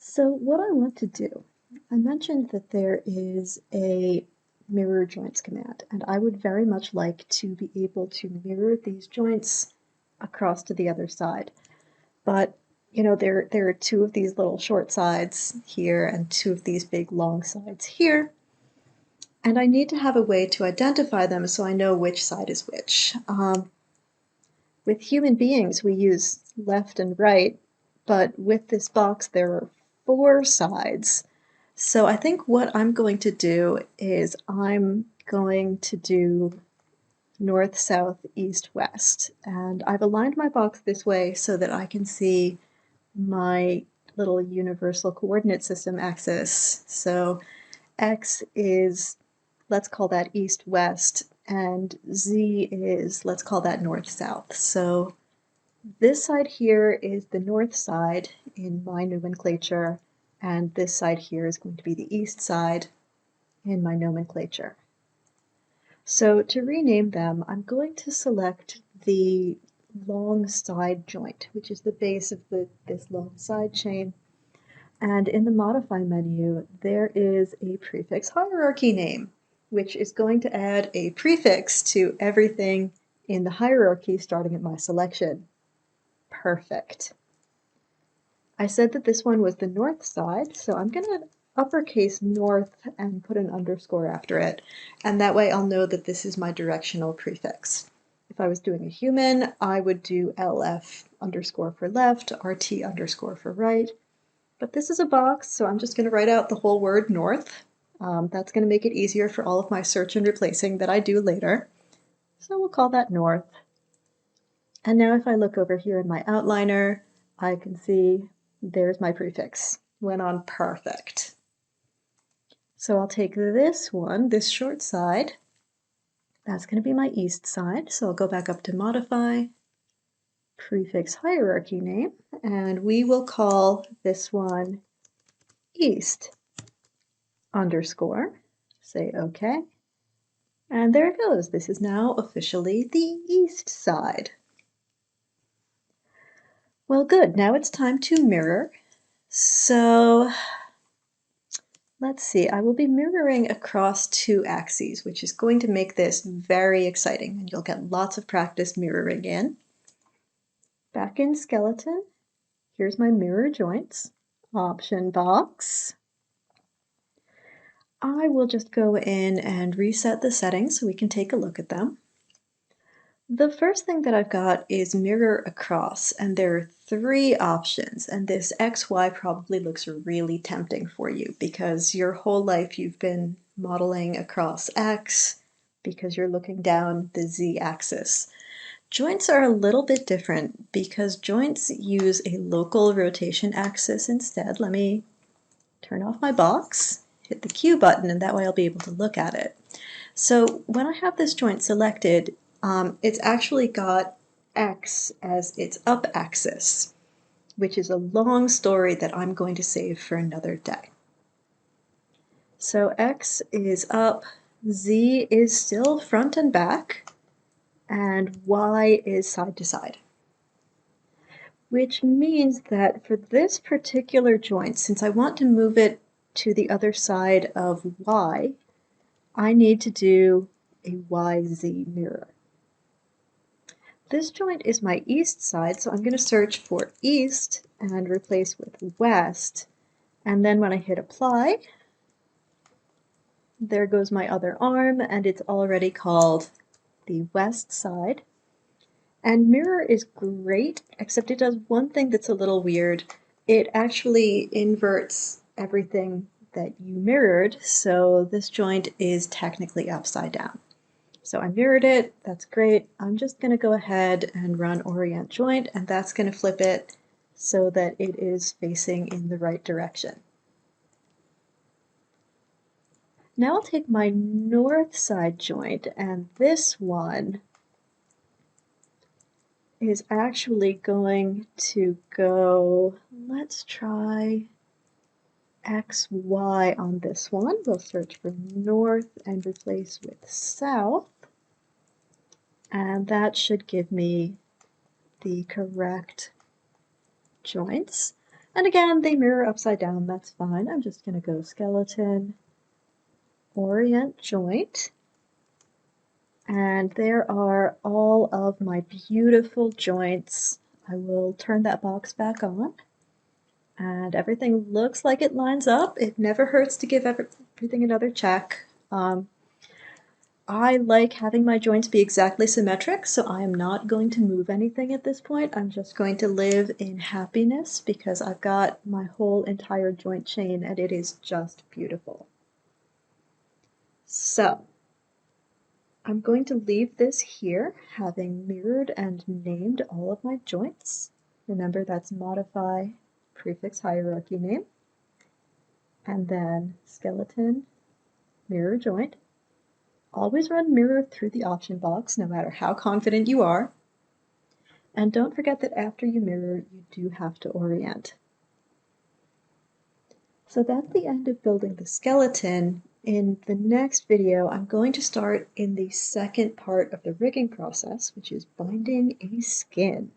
So what I want to do, I mentioned that there is a mirror joints command, and I would very much like to be able to mirror these joints across to the other side. But there are two of these little short sides here and two of these big long sides here, and I need to have a way to identify them so I know which side is which. With human beings, we use left and right, but with this box, there are four sides. So I think what I'm going to do is I'm going to do north, south, east, west. And I've aligned my box this way so that I can see my little universal coordinate system axis. So X is, let's call that east-west, and Z is, let's call that north-south. So this side here is the north side in my nomenclature, and this side here is going to be the east side in my nomenclature. So to rename them, I'm going to select the long side joint, which is the base of this long side chain. And in the Modify menu, there is a prefix hierarchy name, which is going to add a prefix to everything in the hierarchy starting at my selection. Perfect. I said that this one was the north side, so I'm going to uppercase north and put an underscore after it, and that way I'll know that this is my directional prefix. If I was doing a human, I would do LF underscore for left, RT underscore for right, but this is a box, so I'm just going to write out the whole word north. That's going to make it easier for all of my search and replacing that I do later. So we'll call that north. And now if I look over here in my outliner, I can see there's my prefix. Went on perfect. So I'll take this one, this short side. That's going to be my east side. So I'll go back up to Modify, Prefix Hierarchy Name, and we will call this one East underscore. Say OK. And there it goes. This is now officially the east side. Well, good. Now it's time to mirror. So let's see, I will be mirroring across two axes, which is going to make this very exciting, and you'll get lots of practice mirroring in. Back in Skeleton, here's my mirror joints option box. I will just go in and reset the settings so we can take a look at them. The first thing that I've got is mirror across, and there are three options, and this XY probably looks really tempting for you because your whole life you've been modeling across X because you're looking down the Z axis. Joints are a little bit different because joints use a local rotation axis instead. Let me turn off my box, hit the Q button, and that way I'll be able to look at it. So when I have this joint selected, it's actually got X as its up axis, which is a long story that I'm going to save for another day. So X is up, Z is still front and back, and Y is side to side. Which means that for this particular joint, since I want to move it to the other side of Y, I need to do a YZ mirror. This joint is my east side, so I'm going to search for east and replace with west. And then when I hit apply, there goes my other arm, and it's already called the west side. And mirror is great, except it does one thing that's a little weird. It actually inverts everything that you mirrored, so this joint is technically upside down. So I mirrored it, that's great. I'm just going to go ahead and run orient joint, and that's going to flip it so that it is facing in the right direction. Now I'll take my north side joint, and this one is actually going to go, let's try XY on this one. We'll search for north and replace with south. And that should give me the correct joints. And again, they mirror upside down, that's fine. I'm just going to go skeleton, orient joint. And there are all of my beautiful joints. I will turn that box back on. And everything looks like it lines up. It never hurts to give everything another check. I like having my joints be exactly symmetric, so I am not going to move anything at this point. I'm just going to live in happiness because I've got my whole entire joint chain and it is just beautiful. So I'm going to leave this here, having mirrored and named all of my joints. Remember, that's modify prefix hierarchy name. And then skeleton, mirror joint. Always run mirror through the option box, no matter how confident you are. And don't forget that after you mirror, you do have to orient. So that's the end of building the skeleton. In the next video, I'm going to start in the second part of the rigging process, which is binding a skin.